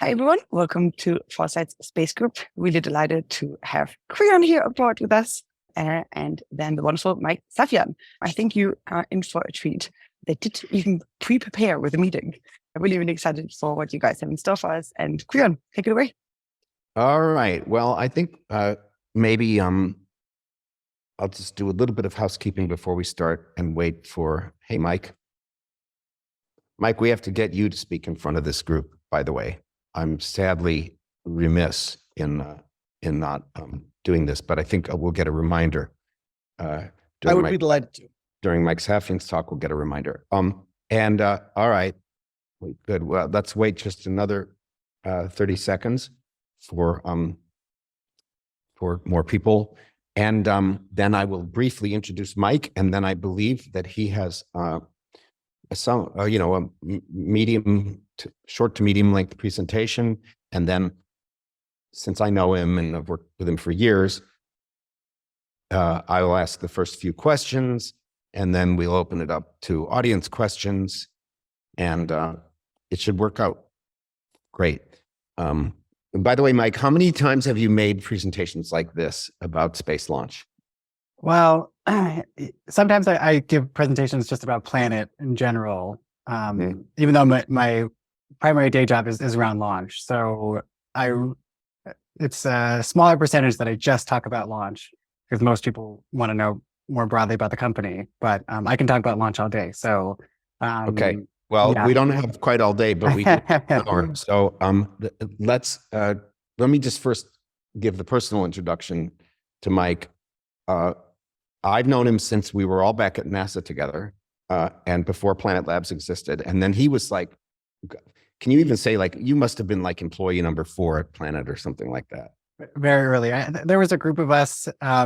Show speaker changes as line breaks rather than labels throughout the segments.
Hi, everyone. Welcome to Foresight's Space Group. Really delighted to have Creon here aboard with us, and then the wonderful Mike Safyan. I think you are in for a treat. They did even pre-prepare with a meeting. I'm really, really excited for what you guys have in store for us. And Creon, take it away.
All right. Well, I think maybe I'll just do a little bit of housekeeping before we start and wait for, hey, Mike. Mike, we have to get you to speak in front of this group, by the way. I'm sadly remiss in not doing this, but I think we'll get a reminder.
I would be delighted to.
During Mike Safyan's talk, we'll get a reminder. All right, good. Well, let's wait just another 30 seconds for more people. And then I will briefly introduce Mike, and then I believe that he has a short to medium length presentation. And then, since I know him and I've worked with him for years, I will ask the first few questions, and then we'll open it up to audience questions, and it should work out great. And by the way, Mike, how many times have you made presentations like this about space launch?
Well, sometimes I give presentations just about Planet in general, even though my primary day job is around launch. So it's a smaller percentage that I just talk about launch, because most people want to know more broadly about the company. But I can talk about launch all day. So
okay. Well, yeah. We don't have quite all day, but we can. So let me just first give the personal introduction to Mike. I've known him since we were all back at NASA together, and before Planet Labs existed. And then he was like, can you even say, like, you must have been like employee number 4 at Planet or something like that?
Very early. There was a group of us, a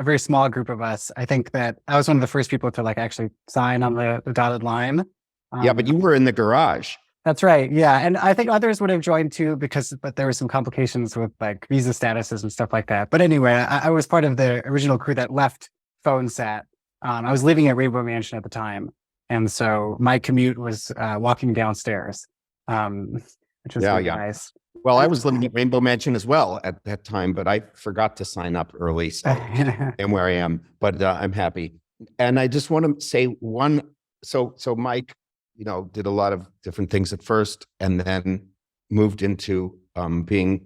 very small group of us. I think that I was one of the first people to actually sign on the dotted line.
Yeah, but you were in the garage.
That's right. Yeah. And I think others would have joined too, but there were some complications with visa statuses and stuff like that. But anyway, I was part of the original crew that left SmallSat. I was living at Rainbow Mansion at the time. And so my commute was walking downstairs, which was really nice.
Well, I was living at Rainbow Mansion as well at that time, but I forgot to sign up early. So and where I am, but I'm happy. And I just want to say so Mike, did a lot of different things at first, and then moved into being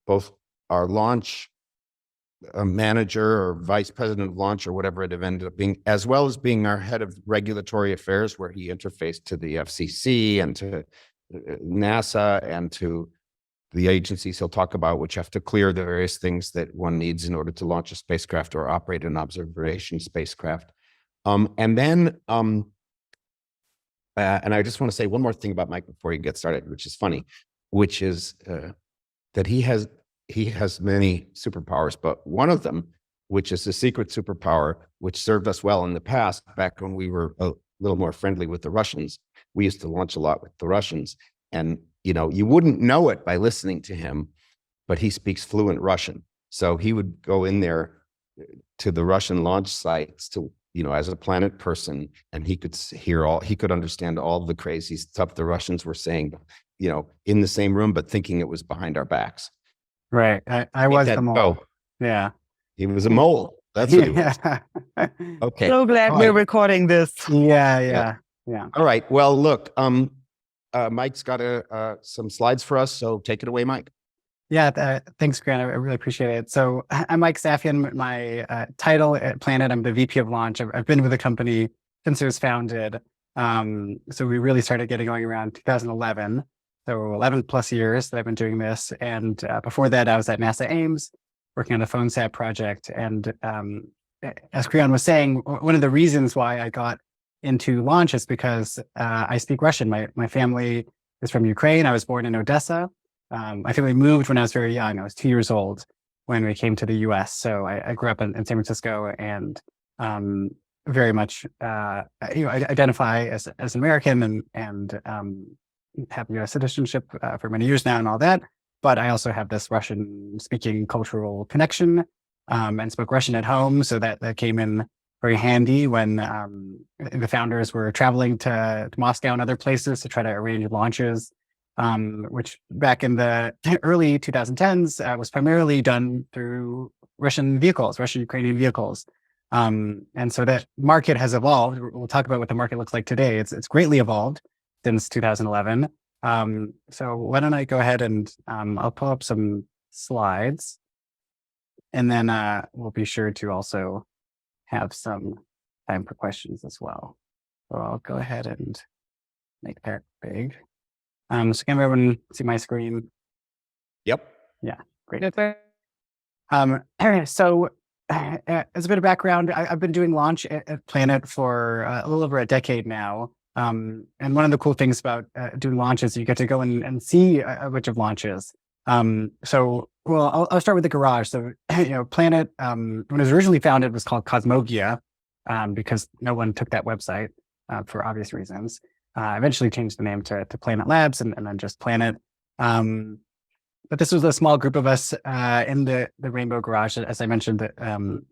both our launch manager or vice president of launch or whatever it ended up being, as well as being our head of regulatory affairs, where he interfaced to the FCC and to NASA and to the agencies he'll talk about, which have to clear the various things that one needs in order to launch a spacecraft or operate an observation spacecraft. And I just want to say one more thing about Mike before you get started, which is funny, which is that he has many superpowers, but one of them, which is a secret superpower, which served us well in the past, back when we were a little more friendly with the Russians. We used to launch a lot with the Russians, and you wouldn't know it by listening to him, but he speaks fluent Russian. So he would go in there to the Russian launch sites to, as a Planet person, and he could understand all the crazy stuff the Russians were saying, in the same room, but thinking it was behind our backs.
Right. I was the mole. Yeah.
He was a mole. That's what he was. Okay.
So glad we're recording this.
Yeah.
All right. Well, look, Mike's got some slides for us, so take it away, Mike.
Yeah, thanks, Grant. I really appreciate it. So I'm Mike Safyan. My title at Planet, I'm the VP of Launch. I've been with the company since it was founded. So we really started getting going around 2011. So 11 plus years that I've been doing this. And before that, I was at NASA Ames working on the PhoneSat project. And as Creon was saying, one of the reasons why I got into launch is because I speak Russian. My family is from Ukraine. I was born in Odessa. My family moved when I was very young. I was 2 years old when we came to the US. So I grew up in San Francisco, and very much I identify as an American and have US citizenship for many years now and all that. But I also have this Russian speaking cultural connection and spoke Russian at home. So that came in very handy when the founders were traveling to Moscow and other places to try to arrange launches which back in the early 2010s was primarily done through Russian-Ukrainian vehicles. And so that market has evolved. We'll talk about what the market looks like today. It's greatly evolved since 2011. So why don't I go ahead and I'll pull up some slides, and then we'll be sure to also have some time for questions as well. So I'll go ahead and make that big. So can everyone see my screen?
Yep.
Yeah, great. So as a bit of background, I've been doing launch at Planet for a little over a decade now. And one of the cool things about doing launches, you get to go and see a bunch of launches. So, well, I'll start with the garage. So, Planet, when it was originally founded, was called Cosmogia, because no one took that website for obvious reasons. Eventually changed the name to Planet Labs and then just Planet. But this was a small group of us in the Rainbow Garage. As I mentioned, that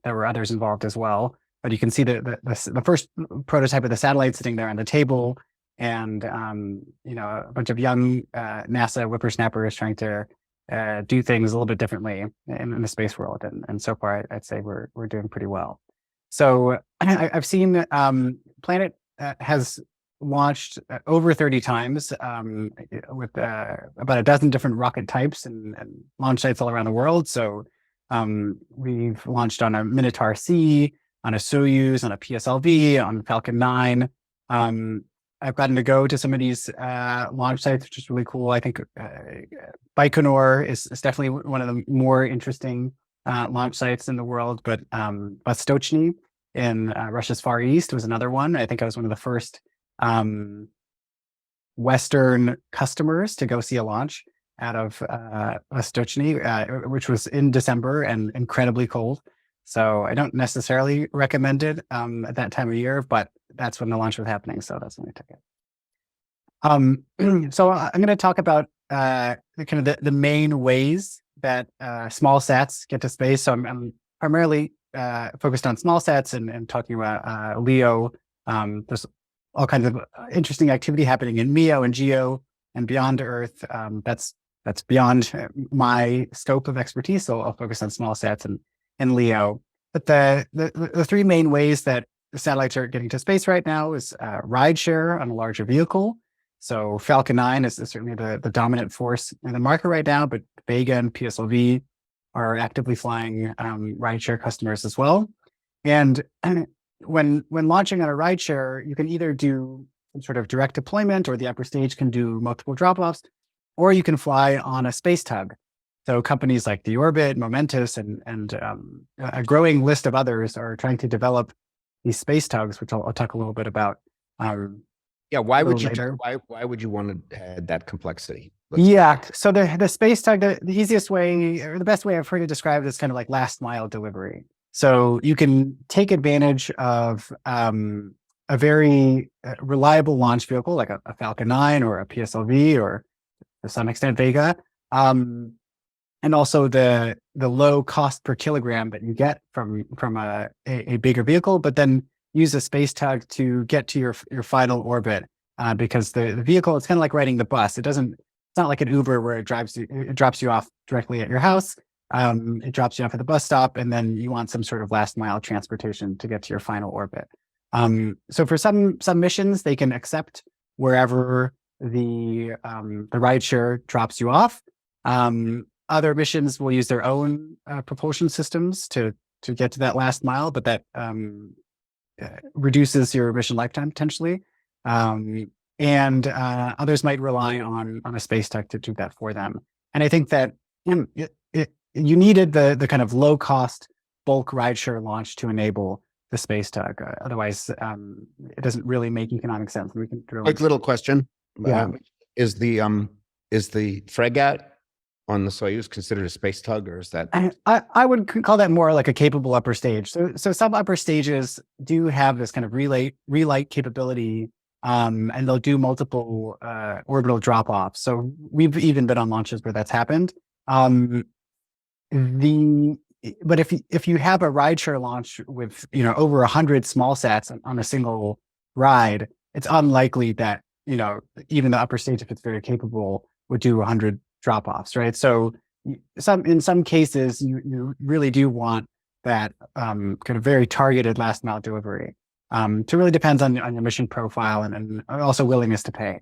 there were others involved as well. But you can see the first prototype of the satellite sitting there on the table, and a bunch of young NASA whippersnappers trying to do things a little bit differently in the space world. And so far, I'd say we're doing pretty well. So I've seen Planet has launched over 30 times with about a dozen different rocket types and launch sites all around the world. So we've launched on a Minotaur C, on a Soyuz, on a PSLV, on Falcon 9. I've gotten to go to some of these launch sites, which is really cool. I think Baikonur is definitely one of the more interesting launch sites in the world, but Vostochny in Russia's Far East was another one. I think I was one of the first Western customers to go see a launch out of Vostochny, which was in December and incredibly cold. So I don't necessarily recommend it at that time of year, but that's when the launch was happening. So that's when I took it. So I'm going to talk about the main ways that small sats get to space. So I'm primarily focused on small sats and talking about LEO. There's all kinds of interesting activity happening in MEO and GEO and beyond Earth. That's beyond my scope of expertise. So I'll focus on small sats and LEO. But the three main ways that the satellites are getting to space right now is rideshare on a larger vehicle. So Falcon 9 is certainly the dominant force in the market right now, but Vega and PSLV are actively flying rideshare customers as well. And when launching on a rideshare, you can either do some sort of direct deployment, or the upper stage can do multiple drop-offs, or you can fly on a space tug. So companies like Deorbit, Momentus, and a growing list of others are trying to develop these space tugs, which I'll talk a little bit about.
Why would you want to add that complexity?
So the space tug, the easiest way, or the best way I've heard it described, is kind of like last mile delivery. So you can take advantage of a very reliable launch vehicle like a Falcon 9 or a PSLV, or to some extent Vega, and also the low cost per kilogram that you get from a bigger vehicle, but then use a space tug to get to your final orbit, because the vehicle, it's kind of like riding the bus. It's not like an Uber where it drops you off directly at your house. It drops you off at the bus stop, and then you want some sort of last mile transportation to get to your final orbit. So for some missions, they can accept wherever the rideshare drops you off. Other missions will use their own propulsion systems to get to that last mile, but that reduces your mission lifetime potentially. And others might rely on a space tug to do that for them. And I think that you needed the kind of low cost bulk rideshare launch to enable the space tug. Otherwise, it doesn't really make economic sense. We can drill.
Quick little question.
Yeah.
Is the Fregat on the Soyuz considered a space tug, or is that?
I would call that more like a capable upper stage. So some upper stages do have this kind of relight capability, and they'll do multiple orbital drop-offs. So we've even been on launches where that's happened. But if you have a rideshare launch with over 100 small sats on a single ride, it's unlikely that even the upper stage, if it's very capable, would do 100 drop-offs, right? So in some cases, you really do want that kind of very targeted last mile delivery. So it really depends on your mission profile and also willingness to pay.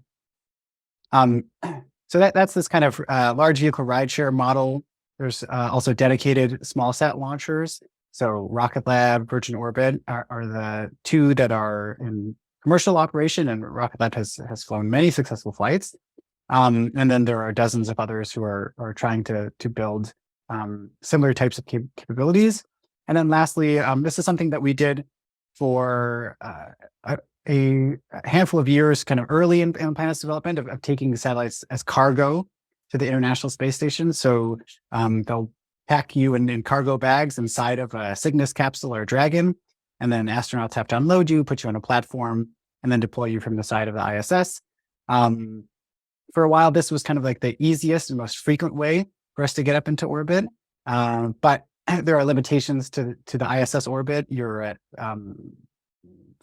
So that's this kind of large vehicle rideshare model. There's also dedicated SmallSat launchers. So Rocket Lab, Virgin Orbit are the two that are in commercial operation, and Rocket Lab has flown many successful flights. And then there are dozens of others who are trying to build similar types of capabilities. And then lastly, this is something that we did for a handful of years, kind of early in Planet's development of taking the satellites as cargo to the International Space Station. So they'll pack you in cargo bags inside of a Cygnus capsule or a Dragon, and then astronauts have to unload you, put you on a platform, and then deploy you from the side of the ISS. For a while, this was kind of like the easiest and most frequent way for us to get up into orbit. But there are limitations to the ISS orbit. You're at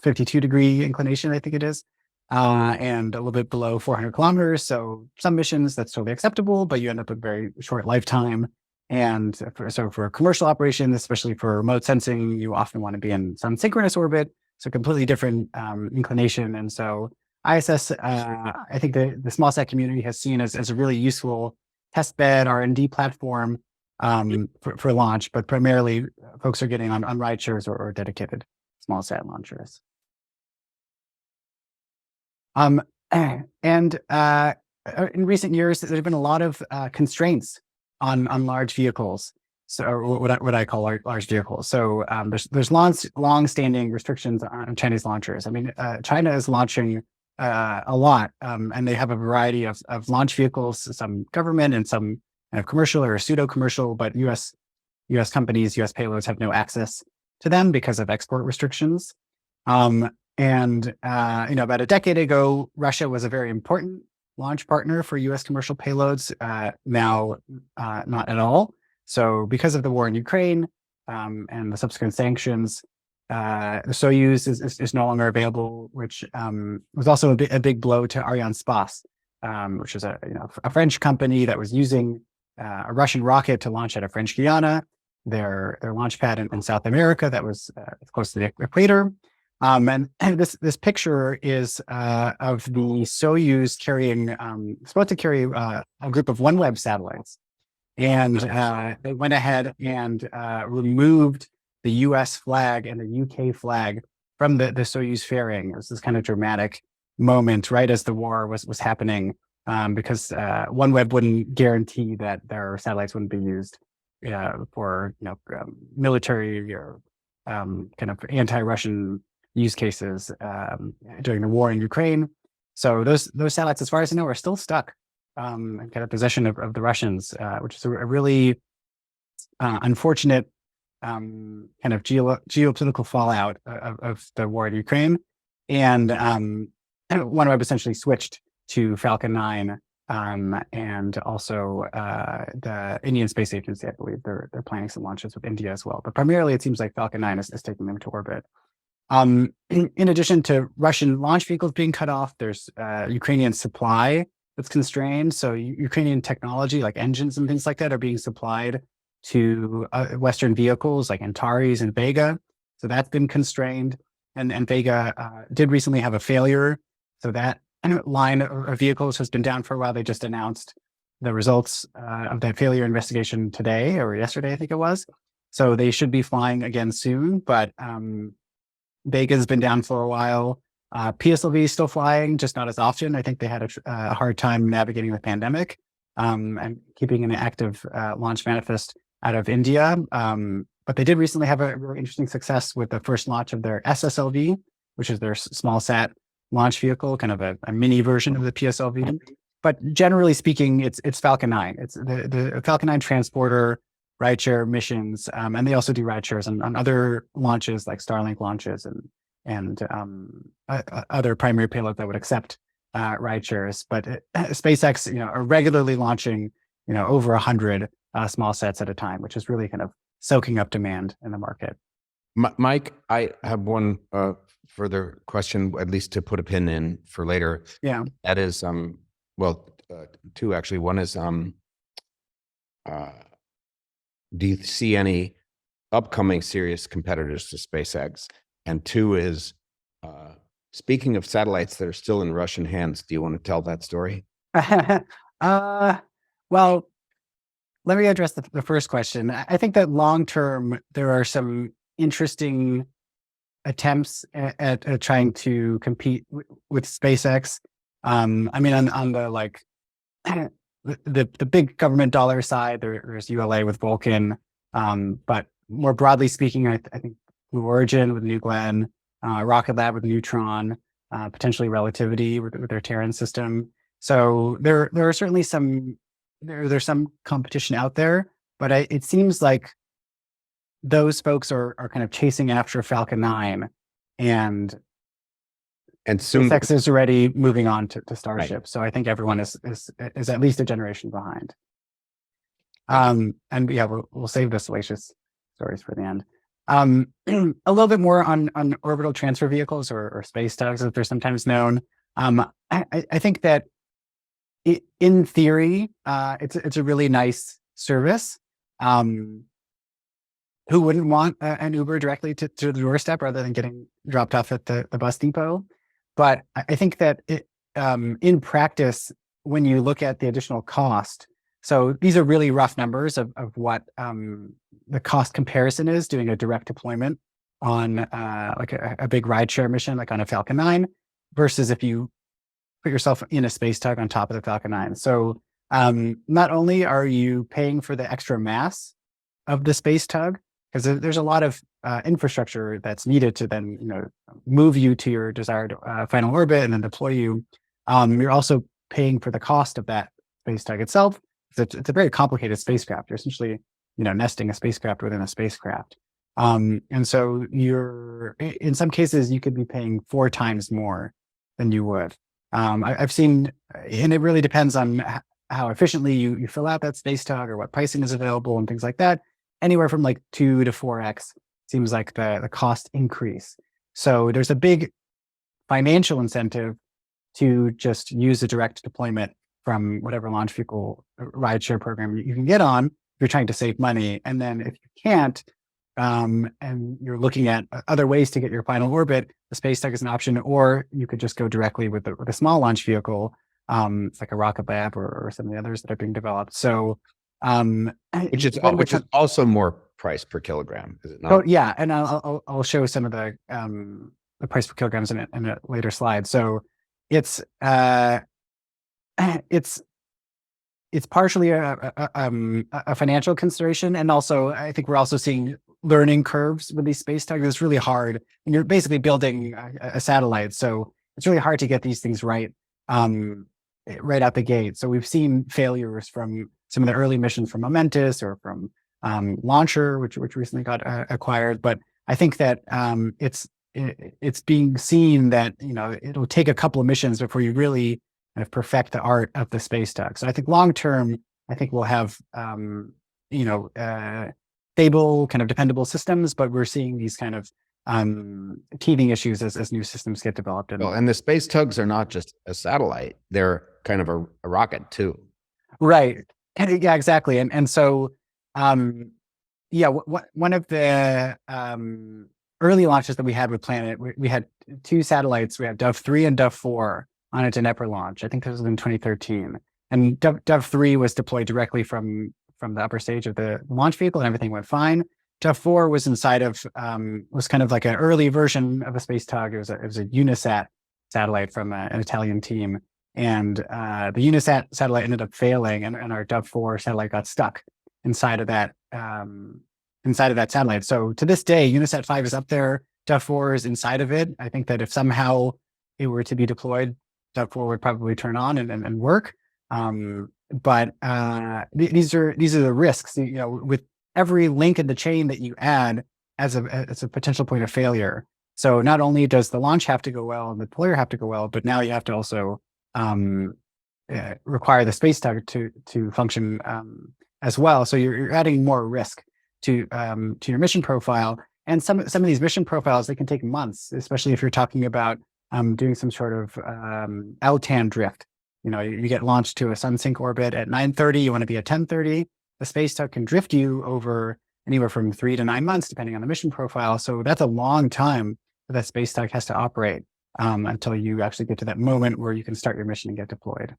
52-degree inclination, I think it is, and a little bit below 400 kilometers. So some missions, that's totally acceptable, but you end up with a very short lifetime. And so for commercial operations, especially for remote sensing, you often want to be in some synchronous orbit, so completely different inclination. And so ISS, I think the SmallSat community has seen as a really useful test bed R&D platform for launch, but primarily folks are getting on rideshares or dedicated SmallSat launchers. And in recent years, there's been a lot of constraints on large vehicles, so what I call large vehicles. So there's long-standing restrictions on Chinese launchers. I mean, China is launching a lot, and they have a variety of launch vehicles, some government and some kind of commercial or pseudo-commercial, but U.S. companies, U.S. payloads have no access to them because of export restrictions. About a decade ago, Russia was a very important launch partner for U.S. commercial payloads. Now, not at all. So because of the war in Ukraine and the subsequent sanctions, the Soyuz is no longer available, which was also a big blow to Arianespace, which is a French company that was using a Russian rocket to launch at a French Guiana, their launch pad in South America that was close to the equator. And this picture is of the Soyuz carrying, supposed to carry a group of OneWeb satellites. And they went ahead and removed the US flag and the UK flag from the Soyuz fairing. It was this kind of dramatic moment right as the war was happening, because OneWeb wouldn't guarantee that their satellites wouldn't be used for military or kind of anti-Russian use cases during the war in Ukraine. So those satellites, as far as I know, are still stuck in kind of possession of the Russians, which is a really unfortunate kind of geopolitical fallout of the war in Ukraine. And OneWeb essentially switched to Falcon 9 and also the Indian Space Agency. I believe they're planning some launches with India as well. But primarily, it seems like Falcon 9 is taking them to orbit. In addition to Russian launch vehicles being cut off, there's Ukrainian supply that's constrained. So Ukrainian technology, like engines and things like that, are being supplied to Western vehicles like Antares and Vega. So that's been constrained. And Vega did recently have a failure. So that line of vehicles has been down for a while. They just announced the results of that failure investigation today or yesterday, I think it was. So they should be flying again soon. But Vega's been down for a while. PSLV is still flying, just not as often. I think they had a hard time navigating the pandemic and keeping an active launch manifest out of India. But they did recently have a really interesting success with the first launch of their SSLV, which is their SmallSat launch vehicle, kind of a mini version of the PSLV. But generally speaking, it's Falcon 9. It's the Falcon 9 transporter rideshare missions, and they also do rideshares on other launches like Starlink launches and other primary payloads that would accept rideshares. But SpaceX, are regularly launching, over 100 SmallSats at a time, which is really kind of soaking up demand in the market.
Mike, I have one further question, at least to put a pin in for later.
Yeah.
That is, two actually. One is, do you see any upcoming serious competitors to SpaceX? And two is, speaking of satellites that are still in Russian hands, do you want to tell that story?
Well, let me address the first question. I think that long term, there are some interesting attempts at trying to compete with SpaceX. I mean, on the like the big government dollar side, there's ULA with Vulcan, but more broadly speaking, I think Blue Origin with New Glenn, Rocket Lab with Neutron, potentially Relativity with their Terran system. So there are certainly there's some competition out there, but it seems like those folks are kind of chasing after Falcon 9, and
soon
SpaceX is already moving on to Starship.
Right.
So I think everyone is at least a generation behind. And yeah, we'll save the salacious stories for the end. A little bit more on orbital transfer vehicles or space tugs, as they're sometimes known. I think that in theory, it's a really nice service. Who wouldn't want an Uber directly to the doorstep rather than getting dropped off at the bus depot? But I think that in practice, when you look at the additional cost, so these are really rough numbers of what the cost comparison is doing a direct deployment on like a big rideshare mission, like on a Falcon 9, versus if you put yourself in a space tug on top of the Falcon 9. So not only are you paying for the extra mass of the space tug, because there's a lot of infrastructure that's needed to then move you to your desired final orbit and then deploy you. You're also paying for the cost of that space tug itself. It's a very complicated spacecraft. You're essentially nesting a spacecraft within a spacecraft. And so in some cases you could be paying 4 times more than you would. I've seen, and it really depends on how efficiently you fill out that space tug or what pricing is available and things like that. Anywhere from like 2 to 4x seems like the cost increase. So there's a big financial incentive to just use a direct deployment from whatever launch vehicle rideshare program you can get on if you're trying to save money. And then if you can't, and you're looking at other ways to get your final orbit, the space tug is an option, or you could just go directly with a small launch vehicle, like a Rocket Lab or some of the others that are being developed. So,
which is also more price per kilogram, is it not?
Oh yeah, and I'll show some of the price per kilograms in a later slide. So it's partially a financial consideration, and also I think we're also seeing learning curves with these space tugs. It's really hard, and you're basically building a satellite, so it's really hard to get these things right out the gate. So we've seen failures from some of the early missions from Momentus or from Launcher, which recently got acquired. But I think that it's being seen that it'll take a couple of missions before you really kind of perfect the art of the space tug. So I think long term, I think we'll have stable, kind of dependable systems, but we're seeing these kind of teething issues as new systems get developed.
And the space tugs are not just a satellite; they're kind of a rocket too.
Right. Yeah, exactly. And so, one of the early launches that we had with Planet, we had 2 satellites. We had Dove 3 and Dove 4 on a Dnepr launch. I think this was in 2013. And Dove 3 was deployed directly from the upper stage of the launch vehicle, and everything went fine. Dove 4 was inside of, was kind of like an early version of a space tug. It was a Unisat satellite from an Italian team. And the Unisat satellite ended up failing, and our Dove 4 satellite got stuck inside of that satellite. So to this day, Unisat 5 is up there. Dove 4 is inside of it. I think that if somehow it were to be deployed, Dove 4 would probably turn on and work. But these are the risks. With every link in the chain that you add as a potential point of failure. So not only does the launch have to go well and the deployer have to go well, but now you have to also require the space tug to function as well. So you're adding more risk to your mission profile. And some of these mission profiles, they can take months, especially if you're talking about doing some sort of LTAN drift. you get launched to a sun-sync orbit at 9:30, you want to be at 10:30. The space tug can drift you over anywhere from 3 to 9 months, depending on the mission profile. So that's a long time that space tug has to operate until you actually get to that moment where you can start your mission and get deployed.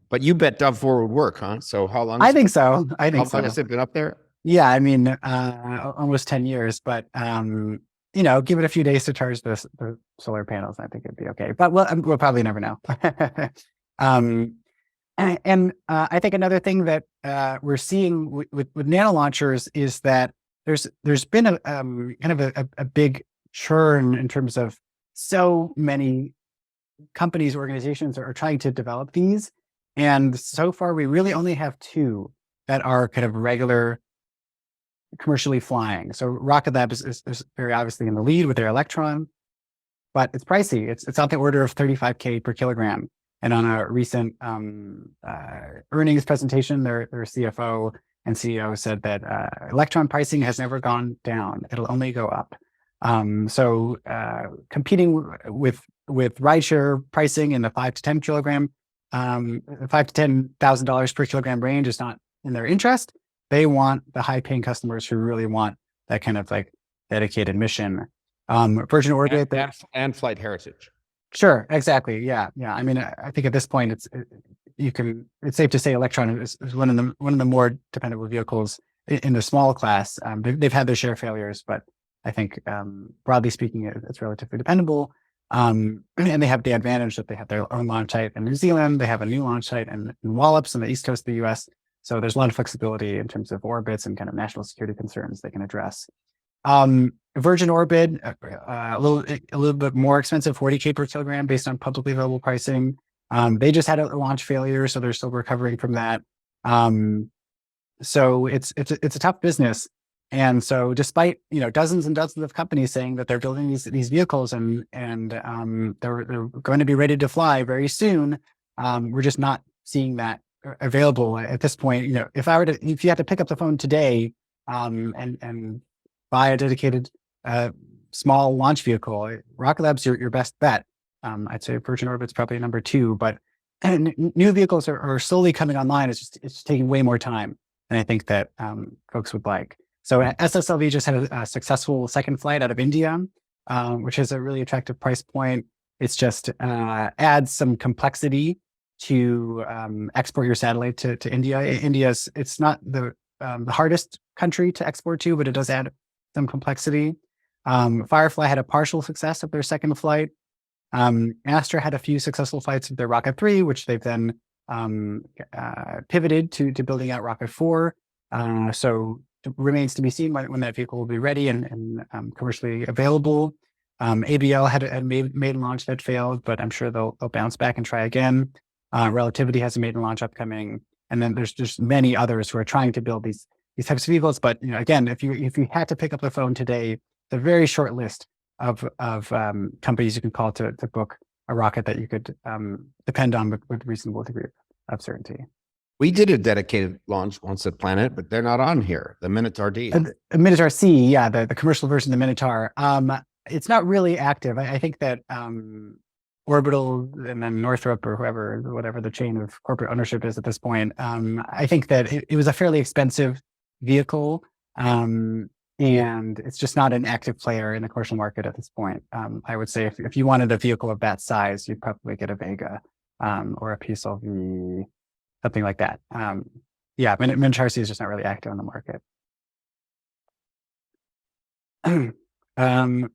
But you bet Dove4 would work, huh? So how long?
I think so.
How long has it been up there?
Yeah, I mean, almost 10 years, but give it a few days to charge the solar panels. I think it'd be okay, but we'll probably never know. I think another thing that we're seeing with nano launchers is that there's been a kind of a big churn in terms of so many companies, organizations are trying to develop these. And so far, we really only have 2 that are kind of regular commercially flying. So Rocket Lab is very obviously in the lead with their Electron, but it's pricey. It's on the order of $35K per kilogram. And on a recent earnings presentation, their CFO and CEO said that Electron pricing has never gone down. It'll only go up. So competing with rideshare pricing in the $5 to $10 kilogram, $5,000 to $10,000 per kilogram range is not in their interest. They want the high-paying customers who really want that kind of like dedicated mission. Virgin Orbit
and flight heritage.
Sure, exactly. Yeah. I mean, I think at this point, it's safe to say Electron is one of the more dependable vehicles in the small class. They've had their share of failures, but I think broadly speaking, it's relatively dependable. And they have the advantage that they have their own launch site in New Zealand. They have a new launch site in Wallops on the east coast of the U.S. So there's a lot of flexibility in terms of orbits and kind of national security concerns they can address. Virgin Orbit, a little bit more expensive, $40K per kilogram based on publicly available pricing. They just had a launch failure, so they're still recovering from that. So it's a tough business. And so despite dozens and dozens of companies saying that they're building these vehicles and they're going to be ready to fly very soon, we're just not seeing that available at this point. If you had to pick up the phone today and buy a dedicated small launch vehicle, Rocket Lab's your best bet. I'd say Virgin Orbit's probably number 2, but new vehicles are slowly coming online. It's just taking way more time than I think that folks would like. So SSLV just had a successful second flight out of India, which is a really attractive price point. It's just adds some complexity to export your satellite to India. It's not the hardest country to export to, but it does add some complexity. Firefly had a partial success of their second flight. Astra had a few successful flights of their Rocket 3, which they've then pivoted to building out Rocket 4. So it remains to be seen when that vehicle will be ready and commercially available. ABL had a maiden launch that failed, but I'm sure they'll bounce back and try again. Relativity has a maiden launch upcoming, and then there's just many others who are trying to build these types of vehicles. But again, if you had to pick up the phone today, it's a very short list of companies you can call to book a rocket that you could depend on with reasonable degree of certainty.
We did a dedicated launch once at Planet, but they're not on here. The Minotaur D.
Minotaur C, yeah, the commercial version of the Minotaur. It's not really active. I think that Orbital and then Northrop or whatever the chain of corporate ownership is at this point. I think that it was a fairly expensive vehicle, and it's just not an active player in the commercial market at this point. I would say if you wanted a vehicle of that size, you'd probably get a Vega or a PSLV, something like that. Yeah, Minotaur C is just not really active on the market.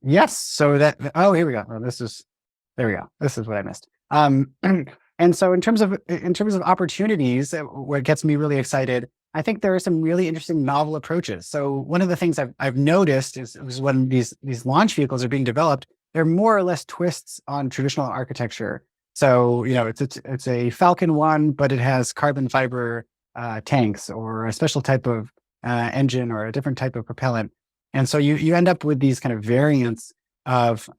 Yes, so here we go. Well, there we go. This is what I missed. And so in terms of opportunities, what gets me really excited, I think there are some really interesting novel approaches. So one of the things I've noticed is when these launch vehicles are being developed, they're more or less twists on traditional architecture. So it's a Falcon 1, but it has carbon fiber tanks or a special type of engine or a different type of propellant. And so you end up with these kind of variants of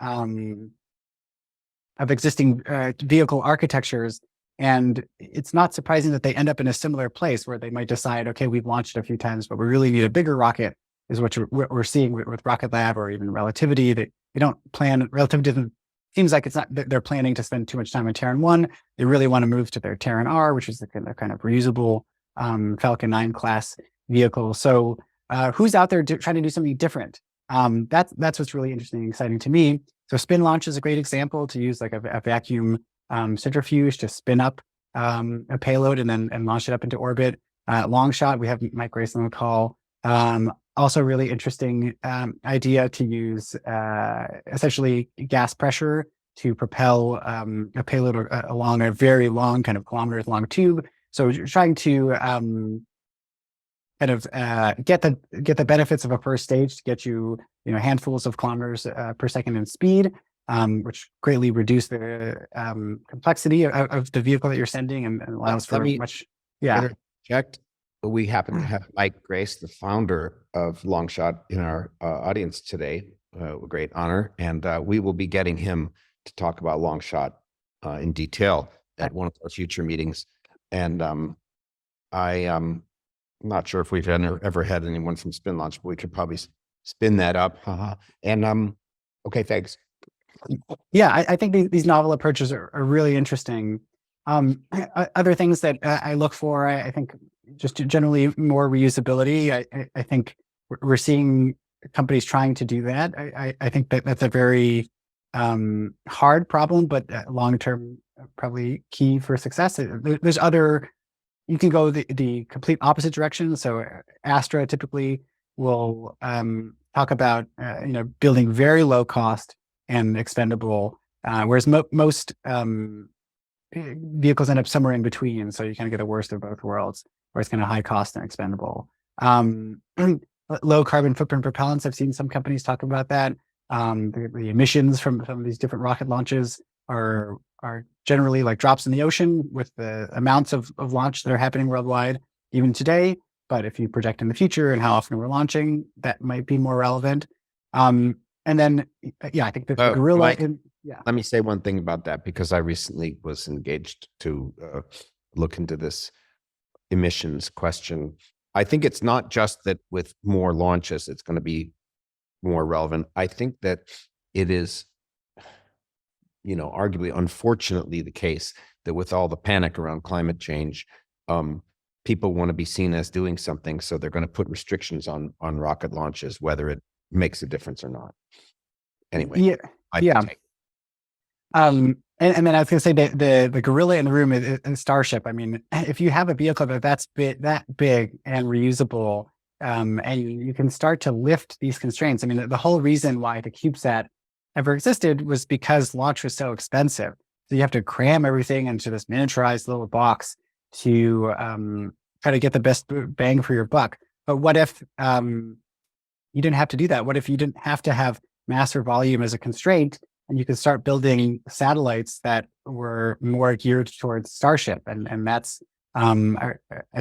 existing vehicle architectures. And it's not surprising that they end up in a similar place where they might decide, okay, we've launched it a few times, but we really need a bigger rocket, is what we're seeing with Rocket Lab or even Relativity. Relativity doesn't seems like it's not, they're planning to spend too much time on Terran 1. They really want to move to their Terran R, which is the kind of reusable Falcon 9 class vehicle. So who's out there trying to do something different? That's what's really interesting and exciting to me. So spin launch is a great example, to use like a vacuum centrifuge to spin up a payload and launch it up into orbit. Long shot, we have Mike Grace on the call. Also really interesting idea to use essentially gas pressure to propel a payload along a very long, kind of kilometers long tube. So you're trying to kind of get the benefits of a first stage to get you, handfuls of kilometers per second in speed, which greatly reduce the complexity of the vehicle that you're sending and allows for much. Yeah.
Checked. We happen to have Mike Grace, the founder of Longshot, in our audience today. A great honor, and we will be getting him to talk about Longshot in detail at one of our future meetings. And I'm not sure if we've ever had anyone from Spin Launch, but we could probably spin that up. And okay, thanks.
Yeah, I think these novel approaches are really interesting. Other things that I look for, I think, just generally more reusability. I think we're seeing companies trying to do that. I think that's a very hard problem, but long-term probably key for success. There's other, you can go the complete opposite direction. So Astra typically will talk about building very low cost and expendable, whereas most vehicles end up somewhere in between. So you kind of get the worst of both worlds, where it's kind of high cost and expendable. Low carbon footprint propellants, I've seen some companies talk about that. The emissions from some of these different rocket launches are generally like drops in the ocean with the amounts of launch that are happening worldwide, even today. But if you project in the future and how often we're launching, that might be more relevant. And then, I think the Gorilla.
Mike, let me say one thing about that, because I recently was engaged to look into this emissions question. I think it's not just that with more launches, it's going to be more relevant. I think that it is, arguably, unfortunately, the case that with all the panic around climate change, people want to be seen as doing something. So they're going to put restrictions on rocket launches, whether it makes a difference or not. Anyway.
Yeah. And then I was going to say the gorilla in the room is Starship. I mean, if you have a vehicle that's that big and reusable, and you can start to lift these constraints. I mean, the whole reason why the CubeSat ever existed was because launch was so expensive. So you have to cram everything into this miniaturized little box to try to get the best bang for your buck. But what if you didn't have to do that? What if you didn't have to have massive volume as a constraint, and you could start building satellites that were more geared towards Starship? And that's, I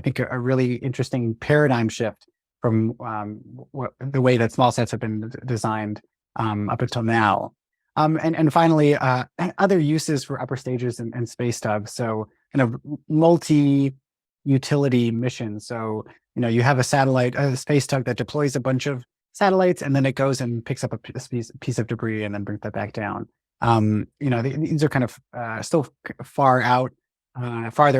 think, a really interesting paradigm shift from the way that SmallSats have been designed up until now. And finally, other uses for upper stages and space tugs. So kind of multi-utility missions. So, you have a space tug that deploys a bunch of satellites, and then it goes and picks up a piece of debris and then brings that back down. These are kind of still farther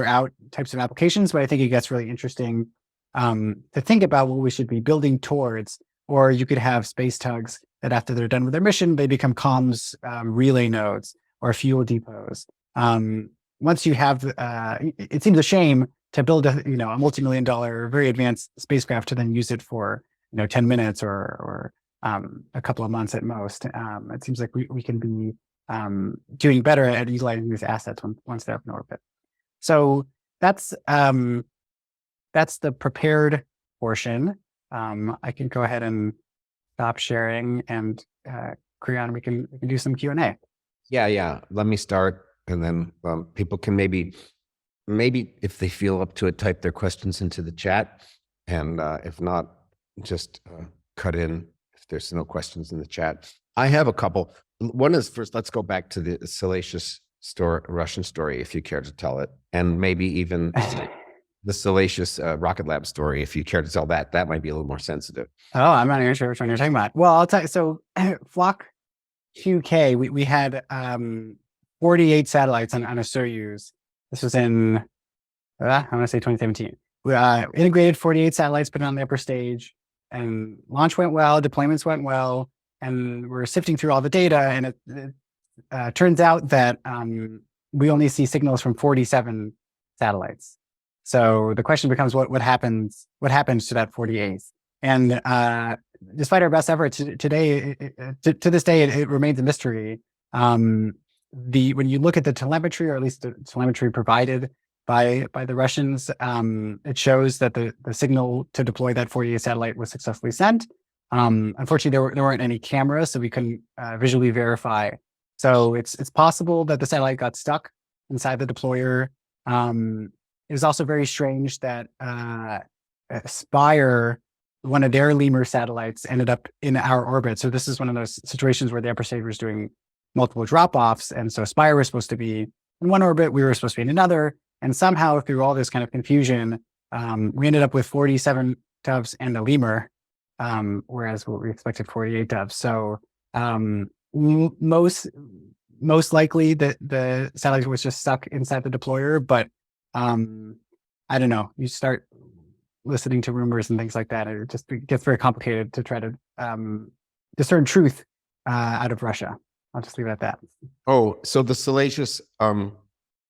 out types of applications, but I think it gets really interesting to think about what we should be building towards. Or you could have space tugs that after they're done with their mission, they become comms relay nodes or fuel depots. Once you have, it seems a shame to build a multi-million-dollar, very advanced spacecraft to then use it for 10 minutes or a couple of months at most. It seems like we can be doing better at utilizing these assets once they're up in orbit. So that's the prepared portion. I can go ahead and stop sharing, and Kriyan, we can do some Q&A.
Yeah. Let me start, and then people can maybe if they feel up to it, type their questions into the chat, and if not, just cut in if there's no questions in the chat. I have a couple. One is, first, let's go back to the salacious Russian story, if you care to tell it, and maybe even the salacious Rocket Lab story, if you care to tell that. That might be a little more sensitive.
Oh, I'm not even sure which one you're talking about. Well, I'll tell you. So Flock 2K, we had 48 satellites on a Soyuz. This was in, I want to say 2017. We integrated 48 satellites, put it on the upper stage, and launch went well, deployments went well, and we're sifting through all the data, and it turns out that we only see signals from 47 satellites. So the question becomes, what happens to that 48th? And despite our best efforts today, to this day, it remains a mystery. When you look at the telemetry, or at least the telemetry provided by the Russians, it shows that the signal to deploy that 48 satellite was successfully sent. Unfortunately, there weren't any cameras, so we couldn't visually verify. So it's possible that the satellite got stuck inside the deployer. It was also very strange that Spire, one of their lemur satellites, ended up in our orbit. So this is one of those situations where the upper stage was doing multiple drop-offs. And so Spire was supposed to be in one orbit, we were supposed to be in another. And somehow through all this kind of confusion, we ended up with 47 doves and a lemur, whereas we expected 48 doves. So most likely the satellite was just stuck inside the deployer, but I don't know. You start listening to rumors and things like that, it just gets very complicated to try to discern truth out of Russia. I'll just leave it at that.
Oh, so the salacious,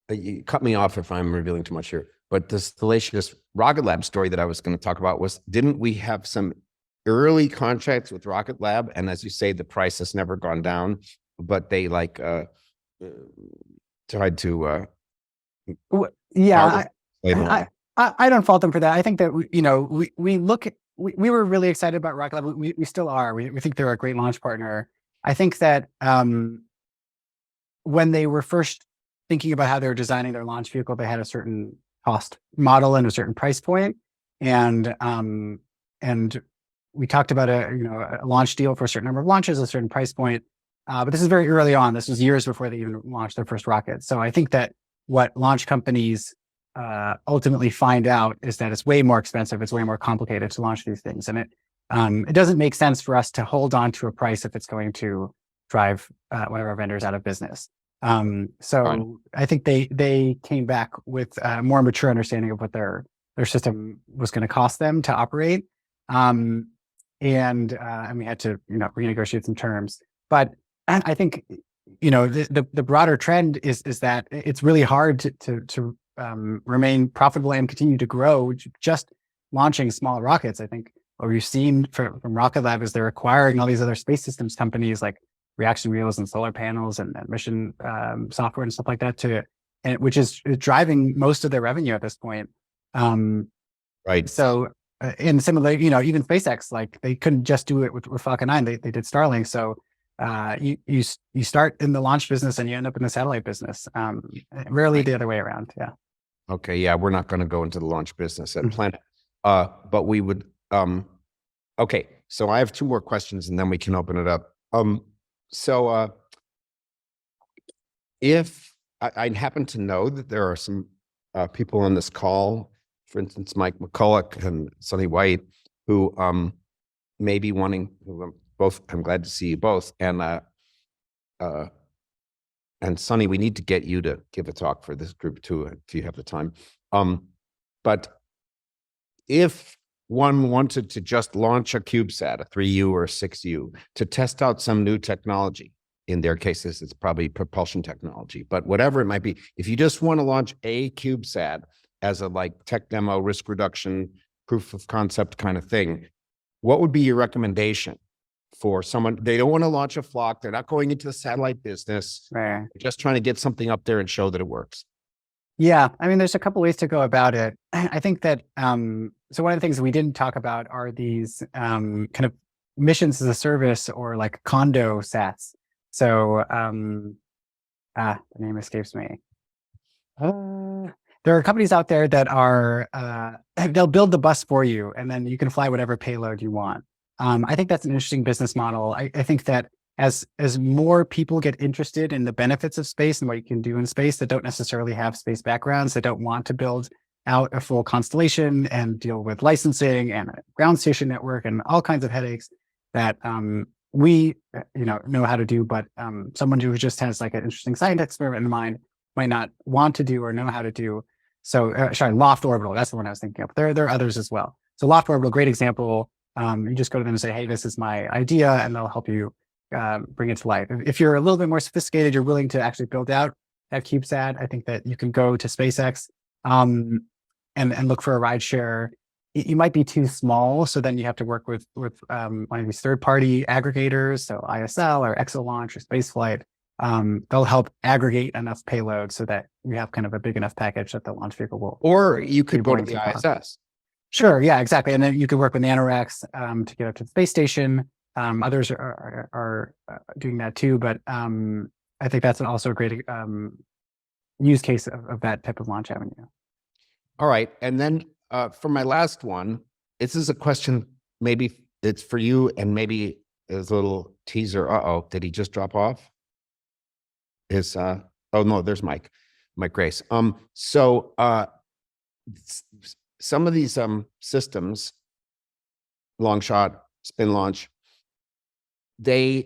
you cut me off if I'm revealing too much here, but the salacious Rocket Lab story that I was going to talk about was, didn't we have some early contracts with Rocket Lab? And as you say, the price has never gone down, but they tried to
yeah, I don't fault them for that. I think that we were really excited about Rocket Lab. We still are. We think they're a great launch partner. I think that when they were first thinking about how they were designing their launch vehicle, they had a certain cost model and a certain price point, and we talked about a launch deal for a certain number of launches, a certain price point. But this is very early on. This was years before they even launched their first rocket. So I think that what launch companies ultimately find out is that it's way more expensive. It's way more complicated to launch these things. And it doesn't make sense for us to hold on to a price if it's going to drive one of our vendors out of business. So Fine. I think they came back with a more mature understanding of what their system was going to cost them to operate. And we had to, renegotiate some terms. But I think, the broader trend is that it's really hard to remain profitable and continue to grow just launching small rockets. I think what we've seen from Rocket Lab is they're acquiring all these other space systems companies like reaction wheels and solar panels and mission software and stuff like that which is driving most of their revenue at this point.
Right.
So and similarly, even SpaceX, like they couldn't just do it with Falcon 9. They did Starlink. So you start in the launch business and you end up in the satellite business. Rarely the other way around. Yeah.
Okay. Yeah. We're not going to go into the launch business at Planet. But we would, okay. So I have two more questions and then we can open it up. So if I happen to know that there are some people on this call, for instance, Mike McCulloch and Sonny White, who may be wanting, both, I'm glad to see you both. And Sonny, we need to get you to give a talk for this group too, if you have the time. But if one wanted to just launch a CubeSat, a 3U or a 6U, to test out some new technology, in their cases, it's probably propulsion technology, but whatever it might be, if you just want to launch a CubeSat as a tech demo, risk reduction, proof of concept kind of thing, what would be your recommendation for someone? They don't want to launch a flock. They're not going into the satellite business.
Right.
They're just trying to get something up there and show that it works.
Yeah. I mean, there's a couple ways to go about it. I think that, so one of the things we didn't talk about are these kind of missions as a service or like condo sats. So, the name escapes me. There are companies out there that are, they'll build the bus for you and then you can fly whatever payload you want. I think that's an interesting business model. I think that as more people get interested in the benefits of space and what you can do in space that don't necessarily have space backgrounds, that don't want to build out a full constellation and deal with licensing and a ground station network and all kinds of headaches, that we, know how to do, but someone who just has like an interesting science experiment in mind might not want to do or know how to do. So, sorry, Loft Orbital, that's the one I was thinking of. There are others as well. So Loft Orbital, great example. You just go to them and say, hey, this is my idea, and they'll help you bring it to life. If you're a little bit more sophisticated, you're willing to actually build out that CubeSat, I think that you can go to SpaceX and look for a rideshare. You might be too small, so then you have to work with one of these third-party aggregators, so ISL or ExoLaunch or Spaceflight. They'll help aggregate enough payload so that you have kind of a big enough package that the launch vehicle will.
Or you could go to the ISS.
Sure, yeah, exactly. And then you could work with NanoRacks to get up to the space station. Others are doing that too, but I think that's also a great use case of that type of launch avenue.
All right, and then for my last one, this is a question, maybe it's for you, and maybe as a little teaser. Did he just drop off? Oh no, there's Mike Grace. So some of these systems, long shot, spin launch, the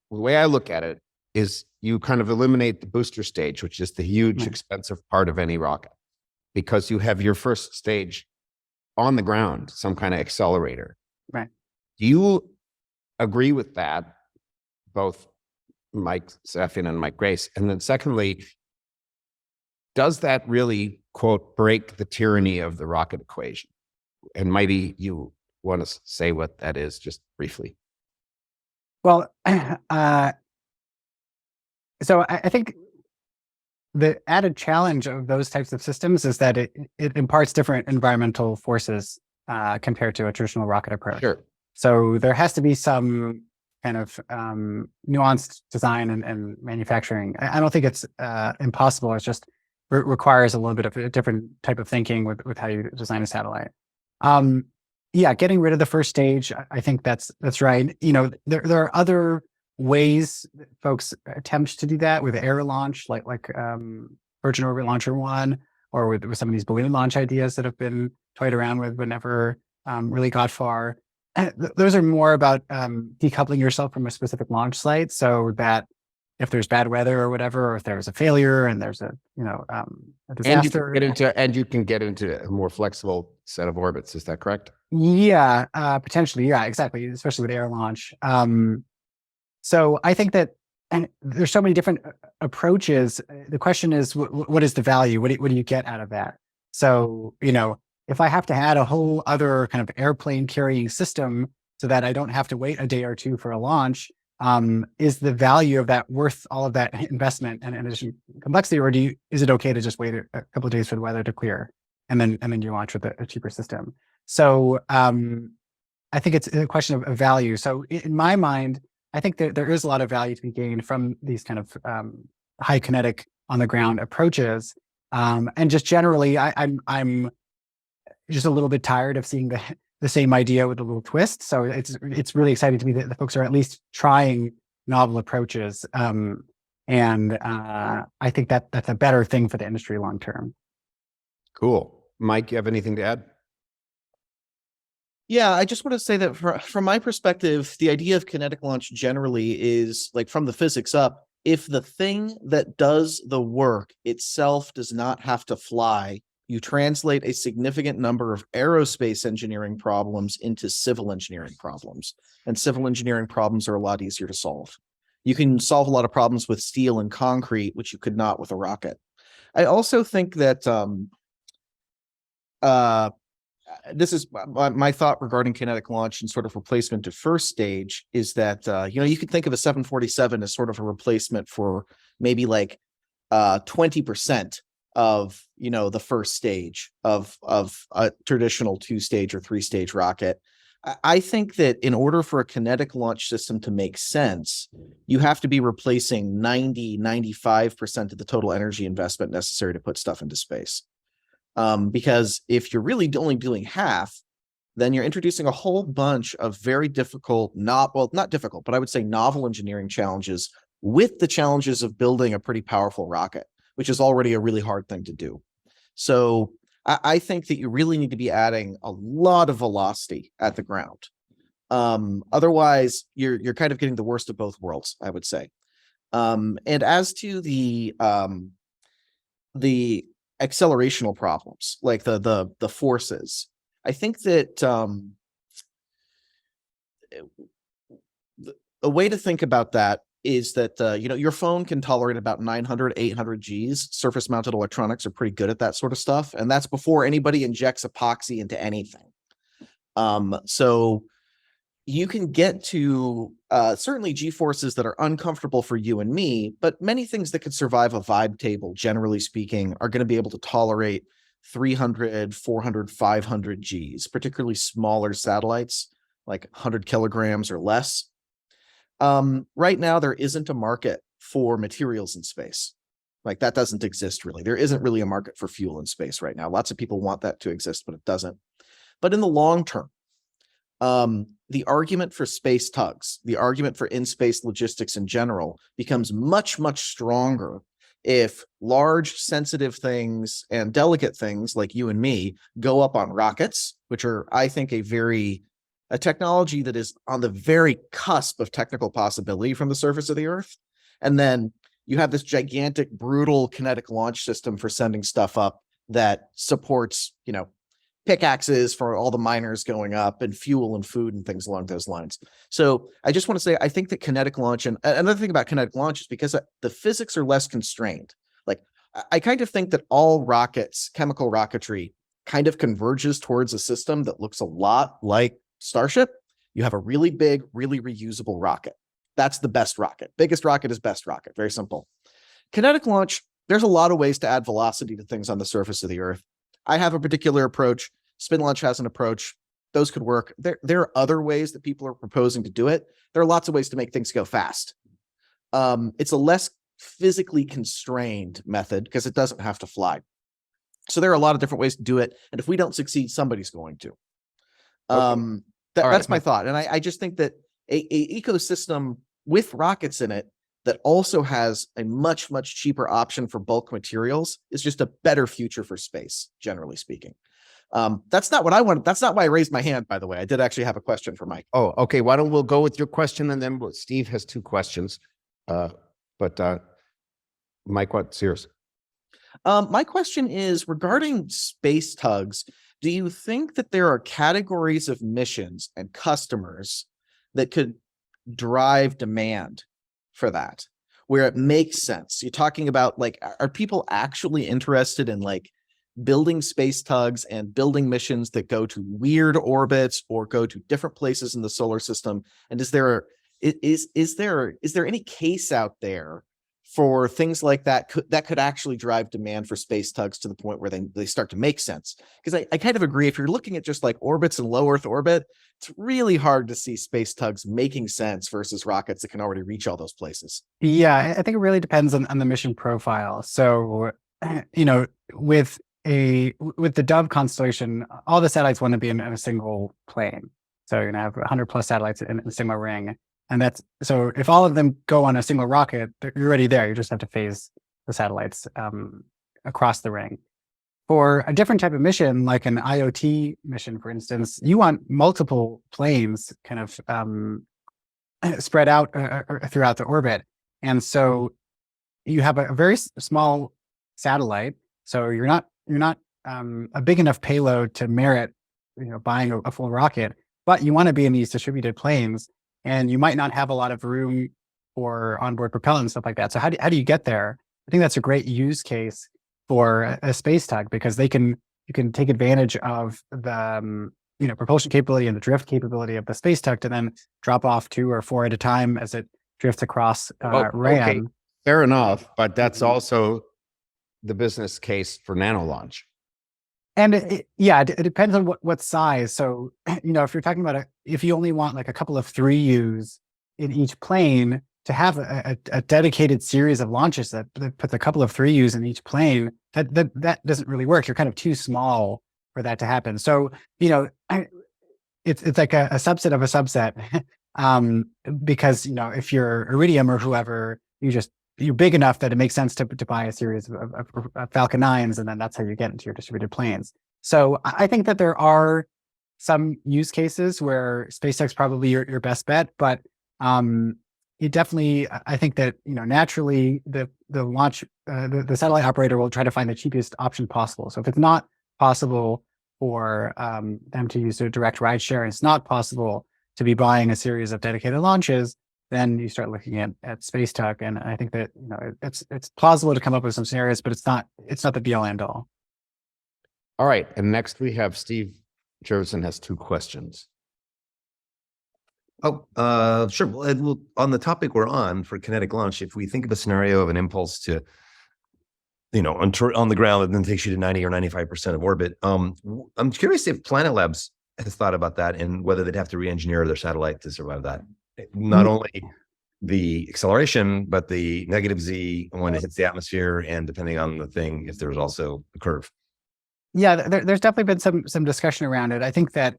way I look at it is you kind of eliminate the booster stage, which is the huge, expensive part of any rocket, because you have your first stage on the ground, some kind of accelerator.
Right.
Do you agree with that, both Mike Safyan and Mike Grace? And then secondly, does that really, quote, break the tyranny of the rocket equation? And maybe you want to say what that is just briefly.
Well, so I think the added challenge of those types of systems is that it imparts different environmental forces compared to a traditional rocket approach.
Sure.
So there has to be some kind of nuanced design and manufacturing. I don't think it's impossible. It's just requires a little bit of a different type of thinking with how you design a satellite. Yeah, getting rid of the first stage, I think that's right. There are other ways that folks attempt to do that with air launch, like Virgin Orbit Launcher 1, or with some of these balloon launch ideas that have been toyed around with but never really got far. Those are more about decoupling yourself from a specific launch site, so that if there's bad weather or whatever, or if there's a failure and there's a disaster,
and you can get into a more flexible set of orbits. Is that correct?
Yeah, potentially. Yeah, exactly. Especially with air launch. So I think that, and there's so many different approaches. The question is, what is the value? What do you get out of that? So, if I have to add a whole other kind of airplane carrying system so that I don't have to wait a day or two for a launch, is the value of that worth all of that investment and additional complexity, or is it okay to just wait a couple of days for the weather to clear and then you launch with a cheaper system? So I think it's a question of value. So in my mind, I think that there is a lot of value to be gained from these kind of high kinetic on the ground approaches. And just generally, I'm just a little bit tired of seeing the same idea with a little twist. So it's really exciting to me that the folks are at least trying novel approaches. And I think that's a better thing for the industry long term.
Cool. Mike, you have anything to add?
Yeah, I just want to say that from my perspective, the idea of kinetic launch generally is, like, from the physics up, if the thing that does the work itself does not have to fly, you translate a significant number of aerospace engineering problems into civil engineering problems. And civil engineering problems are a lot easier to solve. You can solve a lot of problems with steel and concrete, which you could not with a rocket. I also think that this is my thought regarding kinetic launch and sort of replacement to first stage is that, you could think of a 747 as sort of a replacement for maybe like 20% of, the first stage of a traditional 2-stage or 3-stage rocket. I think that in order for a kinetic launch system to make sense, you have to be replacing 95% of the total energy investment necessary to put stuff into space. Because if you're really only doing half, then you're introducing a whole bunch of very difficult, not difficult, but I would say novel engineering challenges with the challenges of building a pretty powerful rocket, which is already a really hard thing to do. So I think that you really need to be adding a lot of velocity at the ground. Otherwise, you're kind of getting the worst of both worlds, I would say. And as to the accelerational problems, like the forces, I think that a way to think about that is that your phone can tolerate about 900, 800 Gs. Surface mounted electronics are pretty good at that sort of stuff, and that's before anybody injects epoxy into anything. So you can get to certainly G-forces that are uncomfortable for you and me, but many things that could survive a vibe table, generally speaking, are going to be able to tolerate 300, 400, 500 Gs, particularly smaller satellites, like 100 kilograms or less. Right now, there isn't a market for materials in space. Like, that doesn't exist really. There isn't really a market for fuel in space right now. Lots of people want that to exist, but it doesn't. But in the long term, the argument for space tugs, the argument for in-space logistics in general, becomes much, much stronger if large, sensitive things and delicate things like you and me go up on rockets, which are, I think, a technology that is on the very cusp of technical possibility from the surface of the Earth. And then you have this gigantic, brutal kinetic launch system for sending stuff up that supports, pickaxes for all the miners going up, and fuel and food and things along those lines. So I just want to say, I think that kinetic launch, and another thing about kinetic launch is because the physics are less constrained. Like, I kind of think that all rockets, chemical rocketry, kind of converges towards a system that looks a lot like Starship. You have a really big, really reusable rocket. That's the best rocket. Biggest rocket is best rocket. Very simple. Kinetic launch, there's a lot of ways to add velocity to things on the surface of the Earth. I have a particular approach. Spin Launch has an approach. Those could work. There are other ways that people are proposing to do it. There are lots of ways to make things go fast. It's a less physically constrained method because it doesn't have to fly. So there are a lot of different ways to do it. And if we don't succeed, somebody's going to. Okay. That's my thought. And I just think that a ecosystem with rockets in it that also has a much, much cheaper option for bulk materials is just a better future for space, generally speaking. That's not what I want. That's not why I raised my hand, by the way. I did actually have a question for Mike.
Oh, okay. Why don't we'll go with your question, and then Steve has two questions. But Mike, what's yours?
My question is regarding space tugs. Do you think that there are categories of missions and customers that could drive demand for that, where it makes sense? You're talking about, like, are people actually interested in like building space tugs and building missions that go to weird orbits or go to different places in the solar system? And is there any case out there for things like that could actually drive demand for space tugs to the point where they start to make sense? Because I kind of agree, if you're looking at just like orbits and low Earth orbit, it's really hard to see space tugs making sense versus rockets that can already reach all those places.
Yeah, I think it really depends on the mission profile. So, with the Dove constellation, all the satellites want to be in a single plane. So you're gonna have 100 plus satellites in a single ring. And that's, so if all of them go on a single rocket, you're already there. You just have to phase the satellites across the ring. For a different type of mission, like an IoT mission, for instance, you want multiple planes kind of spread out throughout the orbit. And so you have a very small satellite. So you're not a big enough payload to merit, buying a full rocket, but you want to be in these distributed planes. And you might not have a lot of room for onboard propellant and stuff like that. So how do you get there? I think that's a great use case for a space tug, because you can take advantage of the propulsion capability and the drift capability of the space tug to then drop off 2 or 4 at a time as it drifts across RAM.
Okay, fair enough, but that's also the business case for nano launch.
And it depends on what size. So, if you're talking about if you only want like a couple of 3Us in each plane, to have a dedicated series of launches that puts a couple of 3Us in each plane, that doesn't really work. You're kind of too small for that to happen. So, it's like a subset of a subset, because, if you're Iridium or whoever, you're big enough that it makes sense to buy a series of Falcon 9s, and then that's how you get into your distributed planes. So I think that there are some use cases where SpaceX is probably your best bet, but it definitely, I think that, naturally the launch, the satellite operator will try to find the cheapest option possible. So if it's not possible for them to use a direct rideshare, and it's not possible to be buying a series of dedicated launches, then you start looking at Space Tug. And I think that, it's plausible to come up with some scenarios, but it's not the be all end all.
All right. And next we have Steve Jervison has 2 questions.
Oh, sure. Well, on the topic we're on for kinetic launch, if we think of a scenario of an impulse to, on the ground and then takes you to 90 or 95% of orbit, I'm curious if Planet Labs has thought about that and whether they'd have to re-engineer their satellite to survive that. Not only the acceleration, but the negative Z when it hits the atmosphere, and depending on the thing, if there's also a curve.
Yeah, there's definitely been some discussion around it. I think that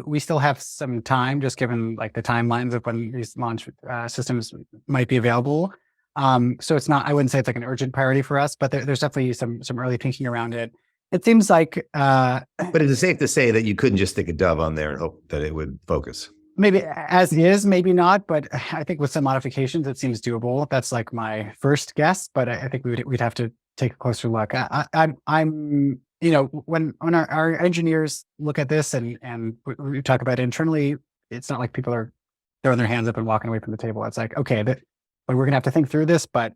we still have some time, just given like the timelines of when these launch systems might be available. So it's not, I wouldn't say it's like an urgent priority for us, but there's definitely some early thinking around it. It seems like,
but is it safe to say that you couldn't just stick a dove on there and hope that it would focus?
Maybe as is, maybe not, but I think with some modifications, it seems doable. That's like my first guess, but I think we'd have to take a closer look. I'm when our engineers look at this and we talk about it internally, it's not like people are throwing their hands up and walking away from the table. It's like, okay, but we're gonna have to think through this, but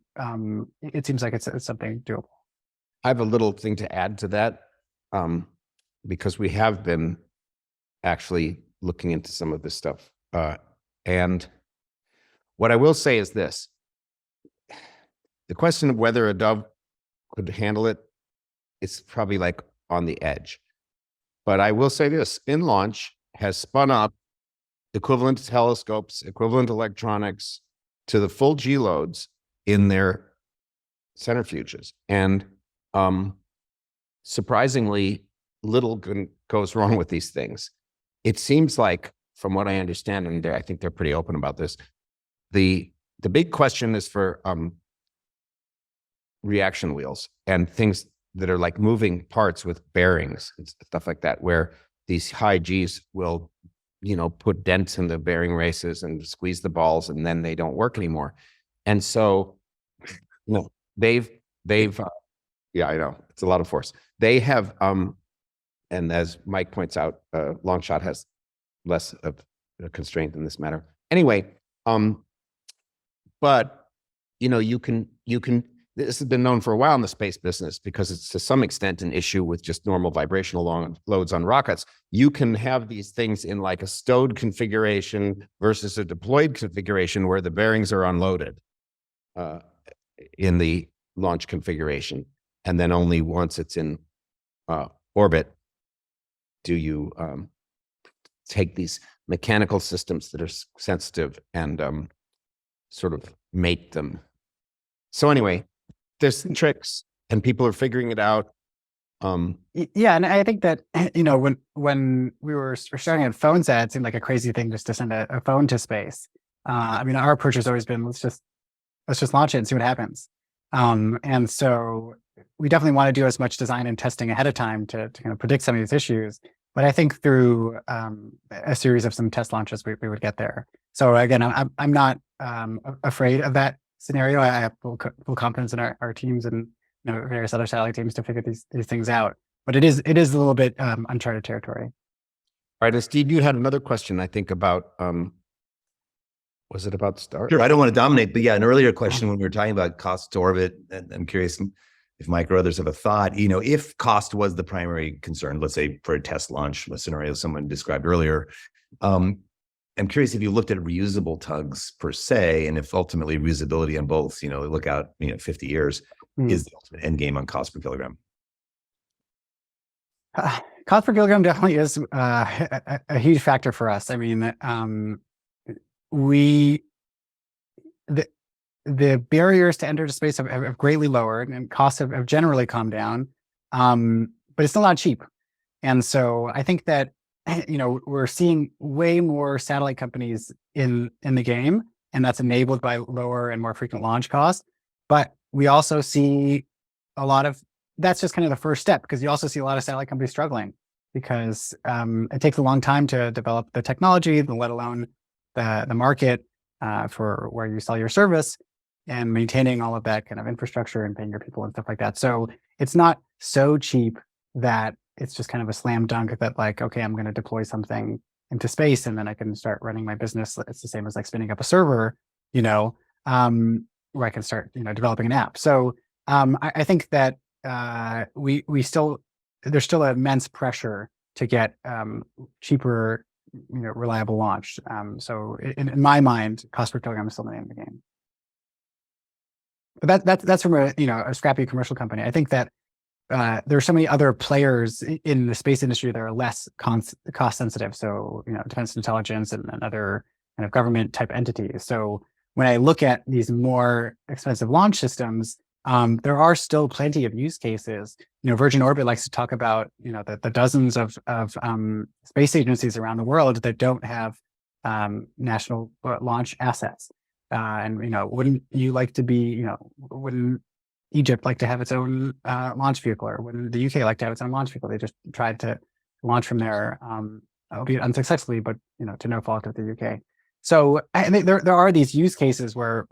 it seems like it's something doable.
I have a little thing to add to that, because we have been actually looking into some of this stuff. And what I will say is this: the question of whether a dove could handle it, it's probably like on the edge. But I will say this: Spin Launch has spun up equivalent telescopes, equivalent electronics to the full G loads in their centrifuges. And surprisingly, little goes wrong with these things. It seems like, from what I understand, and I think they're pretty open about this, the big question is for reaction wheels and things that are like moving parts with bearings and stuff like that, where these high Gs will, put dents in the bearing races and squeeze the balls, and then they don't work anymore. And so, they've yeah, I know, it's a lot of force. They have, and as Mike points out, Longshot has less of a constraint in this matter. Anyway, but you can. This has been known for a while in the space business because it's to some extent an issue with just normal vibrational loads on rockets. You can have these things in like a stowed configuration versus a deployed configuration where the bearings are unloaded in the launch configuration. And then only once it's in orbit do you take these mechanical systems that are sensitive and sort of mate them. So anyway, there's some tricks and people are figuring it out.
Yeah, and I think that when we were starting at FoneSat, it seemed like a crazy thing just to send a phone to space. Our approach has always been let's just launch it and see what happens. And so we definitely want to do as much design and testing ahead of time to kind of predict some of these issues. But I think through a series of some test launches, we would get there. So again, I'm not afraid of that scenario. I have full confidence in our teams and various other satellite teams to figure these things out. But it is a little bit uncharted territory.
All right, and Steve, you had another question, I think, about was it about Star?
Sure, I don't want to dominate, but yeah, an earlier question when we were talking about cost to orbit, and I'm curious if Mike or others have a thought, if cost was the primary concern, let's say for a test launch, a scenario someone described earlier, I'm curious if you looked at reusable tugs per se, and if ultimately reusability on both, look out, 50 years is the ultimate end game on cost per kilogram.
Cost per kilogram definitely is a huge factor for us. I mean, the barriers to enter to space have greatly lowered, and costs have generally calmed down, but it's still not cheap. And so I think that we're seeing way more satellite companies in the game, and that's enabled by lower and more frequent launch costs. But we also see that's just kind of the first step, because you also see a lot of satellite companies struggling. because it takes a long time to develop the technology, let alone the market for where you sell your service, and maintaining all of that kind of infrastructure and paying your people and stuff like that. So it's not so cheap that it's just kind of a slam dunk that like, okay, I'm going to deploy something into space and then I can start running my business. It's the same as like spinning up a server, where I can start, developing an app. So I think that there's still immense pressure to get cheaper, reliable launch. So in my mind, cost per kilogram is still the name of the game. But that's from a scrappy commercial company. I think that there are so many other players in the space industry that are less cost sensitive. So, defense intelligence and other kind of government type entities. So when I look at these more expensive launch systems, there are still plenty of use cases. Virgin Orbit likes to talk about, the dozens of space agencies around the world that don't have national launch assets. And wouldn't you like to be, wouldn't Egypt like to have its own launch vehicle, or wouldn't the UK like to have its own launch vehicle? They just tried to launch from there, albeit unsuccessfully, but to no fault of the UK. So I think there are these use cases where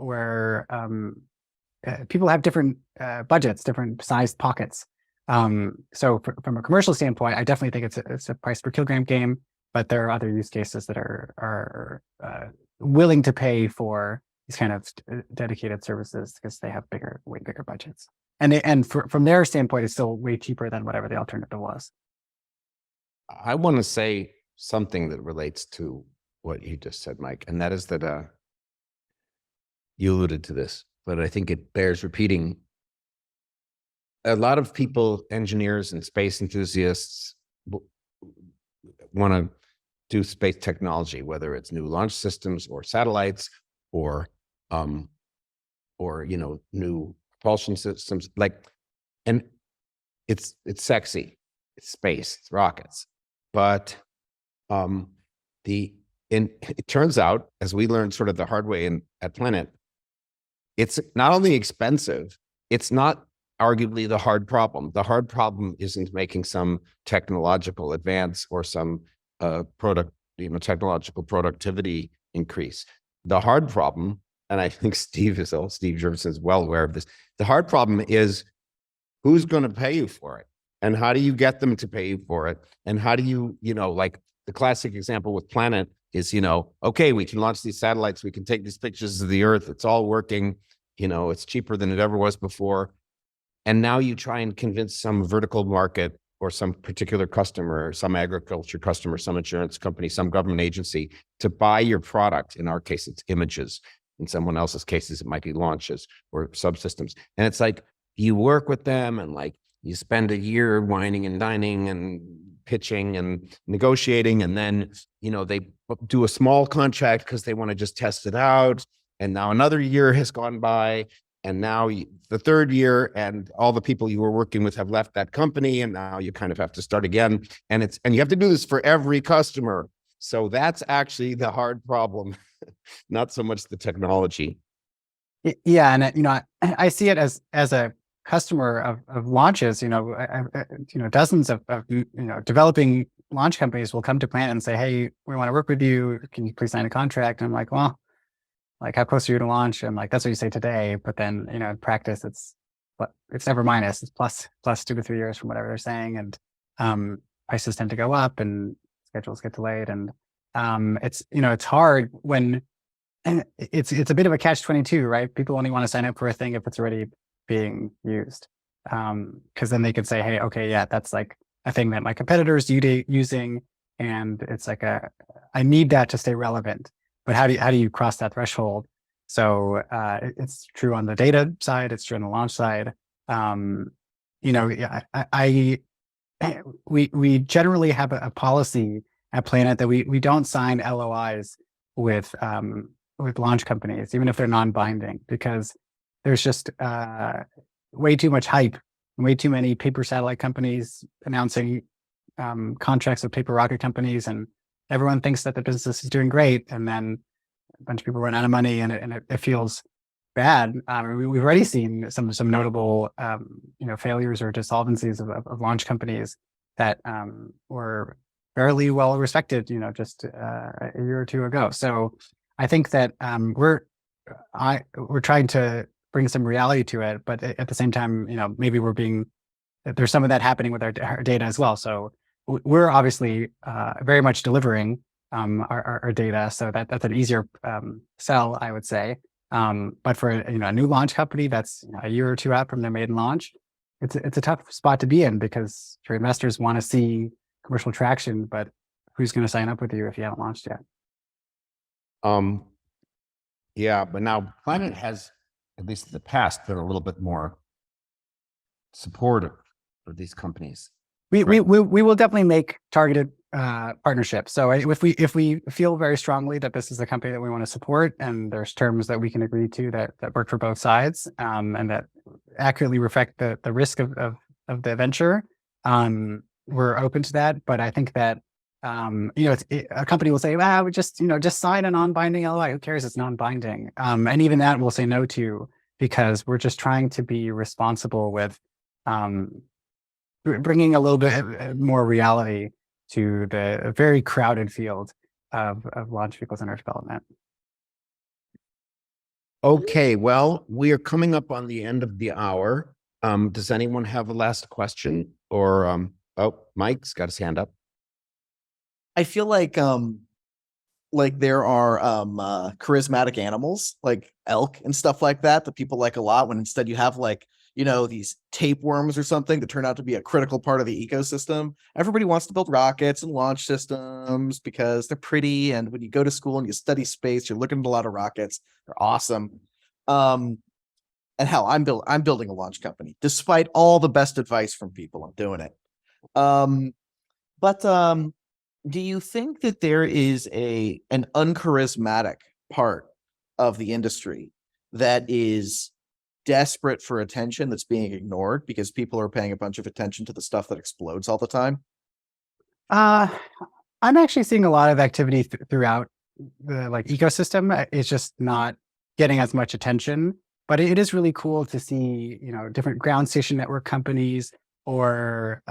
people have different budgets, different sized pockets. So from a commercial standpoint, I definitely think it's a price per kilogram game, but there are other use cases that are willing to pay for these kind of dedicated services because they have way bigger budgets. And from their standpoint, it's still way cheaper than whatever the alternative was.
I want to say something that relates to what you just said, Mike, and that is that you alluded to this, but I think it bears repeating. A lot of people, engineers and space enthusiasts, want to do space technology, whether it's new launch systems or satellites or new propulsion systems. And it's sexy, it's space, it's rockets, but it turns out, as we learned sort of the hard way at Planet, it's not only expensive, it's not arguably the hard problem. The hard problem isn't making some technological advance or some technological productivity increase. The hard problem, and I think Steve Jurvetson is well aware of this, the hard problem is who's going to pay you for it, and how do you get them to pay you for it, and how do you, like the classic example with Planet is, okay, we can launch these satellites, we can take these pictures of the Earth, it's all working, it's cheaper than it ever was before. And now you try and convince some vertical market or some particular customer, some agriculture customer, some insurance company, some government agency to buy your product. In our case, it's images. In someone else's cases, it might be launches or subsystems. And it's like, you work with them and like you spend a year whining and dining and pitching and negotiating. And then, they do a small contract because they want to just test it out. And now another year has gone by. And now the third year, and all the people you were working with have left that company, and now you kind of have to start again. And you have to do this for every customer. So that's actually the hard problem, not so much the technology.
Yeah, and I see it as a customer of launches. Dozens of developing launch companies will come to Planet and say, "Hey, we want to work with you. Can you please sign a contract?" And I'm like, "Well, like, how close are you to launch?" And like, that's what you say today, but then, in practice, it's never minus, it's plus 2 to 3 years from whatever they're saying. And prices tend to go up and schedules get delayed. And it's hard when it's a bit of a catch-22, right? People only want to sign up for a thing if it's already being used. Because then they could say, hey, okay, yeah, that's like a thing that my competitors using. And it's like I need that to stay relevant. But how do you cross that threshold? So it's true on the data side. It's true on the launch side. We generally have a policy at Planet that we don't sign LOIs with launch companies, even if they're non-binding, because there's just way too much hype, way too many paper satellite companies announcing contracts with paper rocket companies, and everyone thinks that the business is doing great, and then a bunch of people run out of money, and it feels bad. We've already seen some notable failures or dissolvencies of launch companies that were fairly well respected, just a year or two ago. So I think that we're trying to bring some reality to it, but at the same time, maybe there's some of that happening with our data as well. So we're obviously very much delivering our data, so that's an easier sell, I would say. But for a new launch company that's a year or two out from their maiden launch, it's a tough spot to be in, because your investors want to see commercial traction, but who's going to sign up with you if you haven't launched yet?
Yeah, but now Planet has, at least in the past, been a little bit more supportive for these companies.
We will definitely make targeted partnerships. So if we feel very strongly that this is a company that we want to support, and there's terms that we can agree to that work for both sides, and that accurately reflect the risk of the venture, we're open to that. But I think that a company will say, we just sign a non-binding LOI. Who cares? It's non-binding. And even that we'll say no to, because we're just trying to be responsible with bringing a little bit more reality to the very crowded field of launch vehicles under development.
Okay, well, we are coming up on the end of the hour. Does anyone have a last question? Or Mike's got his hand up.
I feel like there are charismatic animals like elk and stuff like that people like a lot, when instead you have these tapeworms or something that turn out to be a critical part of the ecosystem. Everybody wants to build rockets and launch systems because they're pretty, and when you go to school and you study space, you're looking at a lot of rockets. They're awesome. And hell, I'm building a launch company despite all the best advice from people. I'm doing it. But do you think that there is an uncharismatic part of the industry that is desperate for attention, that's being ignored because people are paying a bunch of attention to the stuff that explodes all the time?
I'm actually seeing a lot of activity throughout the ecosystem. It's just not getting as much attention, but it is really cool to see different ground station network companies, or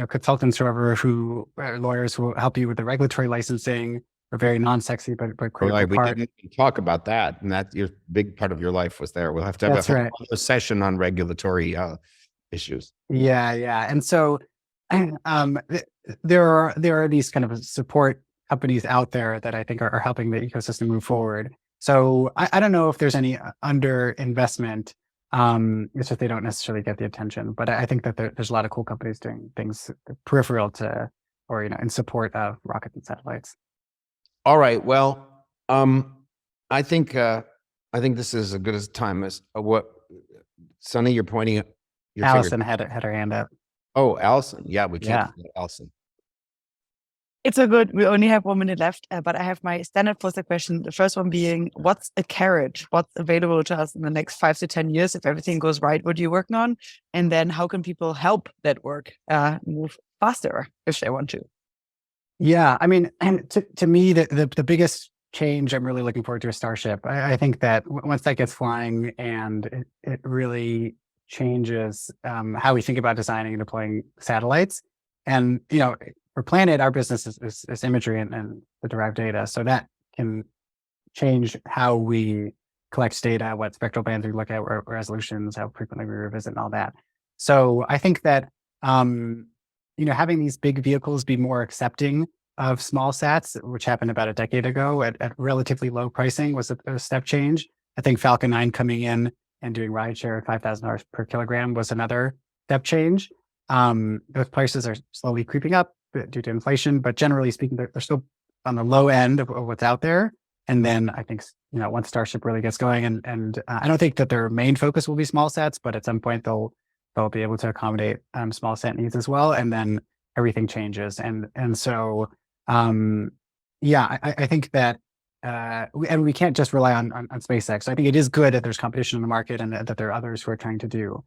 consultants or lawyers who will help you with the regulatory licensing, or very non-sexy but critical
We
part.
didn't talk about that, and that's your big part of your life was there. We'll have to have a session on regulatory issues.
Yeah. And so there are these kind of support companies out there that I think are helping the ecosystem move forward. So I don't know if there's any underinvestment. It's just they don't necessarily get the attention. But I think that there's a lot of cool companies doing things peripheral to, or in support of rockets and satellites.
All right. Well, I think this is as good as time as what Sonny, you're pointing at.
Allison had her hand up.
Oh, Allison. Yeah, we can't forget Allison.
It's so good. We only have 1 minute left, but I have my standard Foresight question. The first one being, what's a carrot? What's available to us in the next 5 to 10 years if everything goes right? What are you working on? And then how can people help that work move faster if they want to?
Yeah, I mean, and to me, the biggest change I'm really looking forward to is Starship. I think that once that gets flying, and it really changes how we think about designing and deploying satellites. And for Planet, our business is imagery and the derived data. So that can change how we collect data, what spectral bands we look at, resolutions, how frequently we revisit, and all that. So I think that having these big vehicles be more accepting of small sats, which happened about a decade ago at relatively low pricing, was a step change. I think Falcon 9 coming in and doing rideshare at $5,000 per kilogram was another step change. Those prices are slowly creeping up due to inflation, but generally speaking, they're still on the low end of what's out there. And then I think, once Starship really gets going, and I don't think that their main focus will be small sats, but at some point they'll be able to accommodate small sat needs as well. And then everything changes. And so, I think that, and we can't just rely on SpaceX. I think it is good that there's competition in the market, and that there are others who are trying to do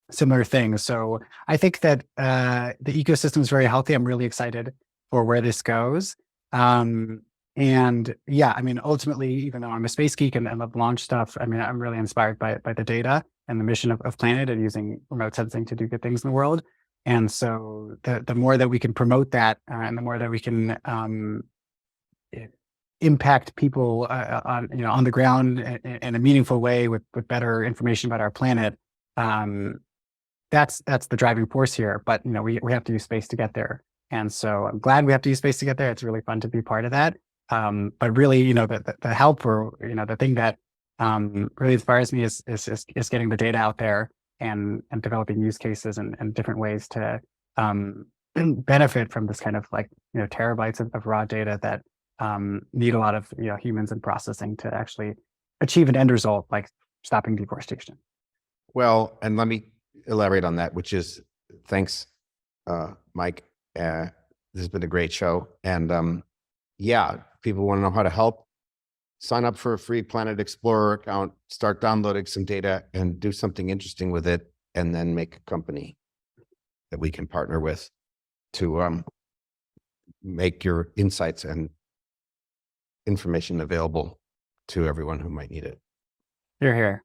similar things. So I think that the ecosystem is very healthy. I'm really excited for where this goes. And yeah, I mean, ultimately, even though I'm a space geek and love launch stuff, I mean, I'm really inspired by the data and the mission of Planet, and using remote sensing to do good things in the world. And so the more that we can promote that, and the more that we can impact people on the ground in a meaningful way with better information about our planet, that's the driving force here. But we have to use space to get there. And so I'm glad we have to use space to get there. It's really fun to be part of that. But really, the help, or the thing that really inspires me is getting the data out there and developing use cases and different ways to benefit from this kind of terabytes of raw data that need a lot of humans and processing to actually achieve an end result like stopping deforestation.
Well, and let me elaborate on that, which is thanks, Mike. This has been a great show. And yeah, people want to know how to help. Sign up for a free Planet Explorer account, start downloading some data and do something interesting with it, and then make a company that we can partner with to make your insights and information available to everyone who might need it.
You're here.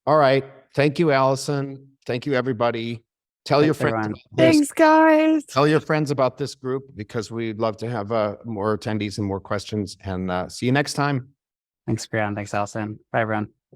All right. Thank you, Allison. Thank you, everybody. Tell your friends about this.
Thanks, guys.
Tell your friends about this group, because we'd love to have more attendees and more questions. And see you next time.
Thanks, Graham. Thanks, Allison. Bye, everyone.